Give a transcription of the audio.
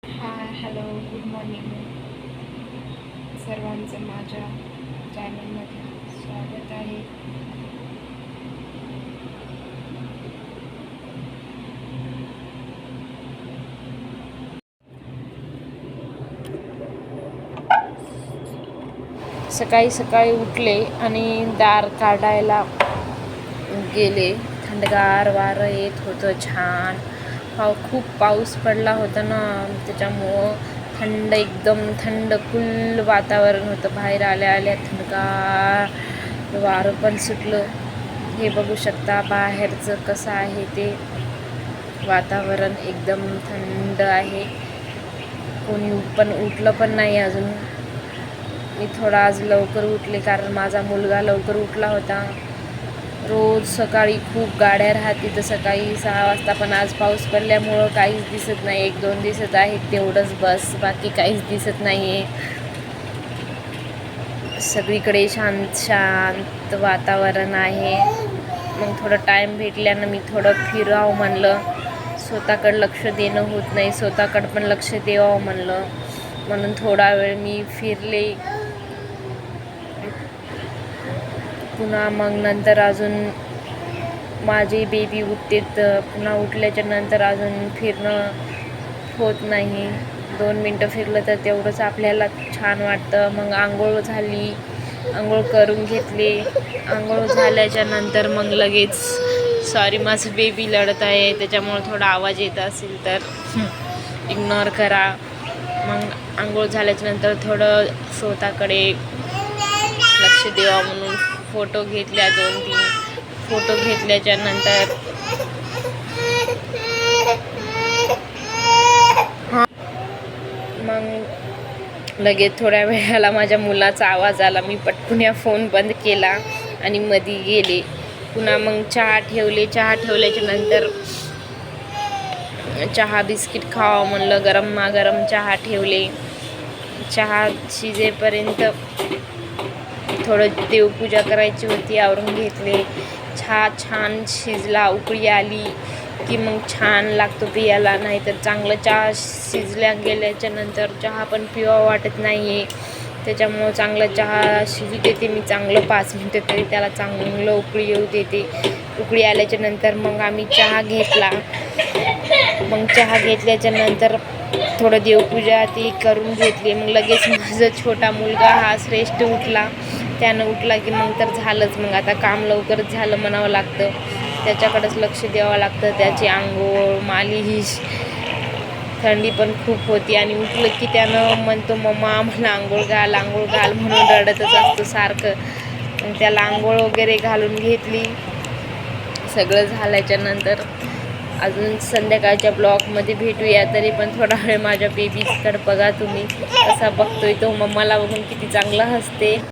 Hi hello good morning सर्वांचं माझ्या चॅनलमध्ये स्वागत आहे. सकाळी सकाळी उठले आणि दार काढायला गेले. थंडगार वारं येत होतं, छान खूप पाऊस पडला होता ना, त्याच्यामुळं थंड एकदम थंड फुल वातावरण होतं. बाहेर आल्या आल्या थंडगार वारं पण सुटलं. हे बघू शकता बाहेरचं कसं आहे ते वातावरण, एकदम थंड आहे. कोणी पण उठलं पण नाही अजून. मी थोडा आज लवकर उठले कारण माझा मुलगा लवकर उठला होता. रोज सकाळी खूप गाड्या राहते तर सकाळी 6 वाजता, पण आज पाऊस पडल्यामुळं काहीच दिसत नाही. 1-2 दिसत आहेत तेवढंच बस, बाकी काहीच दिसत नाही आहे. सगळीकडे शांत शांत वातावरण आहे. मग थोडं टाईम भेटल्यानं मी थोडं फिरावं म्हणलं. स्वतःकडं लक्ष देणं होत नाही, स्वतःकडं पण लक्ष द्यावं म्हणलं, म्हणून थोडा वेळ मी फिरले. पुन्हा मग नंतर अजून माझी बेबी उठते तर पुन्हा उठल्याच्या नंतर अजून फिरणं होत नाही. 2 मिनटं फिरलं तर तेवढंच आपल्याला छान वाटतं. मग आंघोळ झाली, आंघोळ करून घेतली. आंघोळ झाल्याच्या नंतर मग लगेच सॉरी माझं बेबी लढत आहे त्याच्यामुळे थोडा आवाज येत असेल तर इग्नोर करा. मग आंघोळ झाल्याच्या नंतर थोडं स्वतःकडे लक्ष द्यावा म्हणून फोटो घेतल्या, 2-3 फोटो घेतल्याच्या नंतर मग लगेच थोड्या वेळाला माझ्या मुलाचा आवाज आला. मी पटकन फोन बंद केला आणि मध्ये गेले. पुन्हा मग चहा ठेवले. चहा ठेवल्याच्या नंतर चहा बिस्किट खावं म्हणलं. गरम चहा ठेवले. चहा शिजेपर्यंत थोडं देवपूजा करायची होती, आवरून घेतले. चहा छान शिजला, उकळी आली की मग छान लागतो पियाला. नाहीतर चांगलं चहा शिजल्या गेल्याच्या नंतर चहा पण पिवा वाटत नाही आहे. त्याच्यामुळं चांगलं चहा शिजू देते मी, चांगलं 5 मिनटं तरी त्याला चांगलं उकळी येऊ देते. उकळी आल्याच्या नंतर मग आम्ही चहा घेतला. मग चहा घेतल्याच्या नंतर थोडं देवपूजा ती करून घेतली. मग लगेच माझा छोटा मुलगा हा श्रेष्ठ उठला. त्यानं उठला की मग तर झालंच. मग आता काम लवकरच झालं म्हणावं लागतं, त्याच्याकडेच लक्ष द्यावं लागतं. त्याची आंघोळ, मालिश, थंडी पण खूप होती आणि उठलं की त्यानं म्हणतो मम्मा मला आंघोळ घाल म्हणून रडतच असतो सारखं. मग त्याला आंघोळ वगैरे घालून घेतली. सगळं झाल्याच्या नंतर अजून संध्याकाळच्या ब्लॉगमध्ये भेटूया. तरी पण थोडा वेळ माझ्या बेबीकडे बघा तुम्ही कसा बघतोय तो. मम्माला बघून किती चांगला हसते.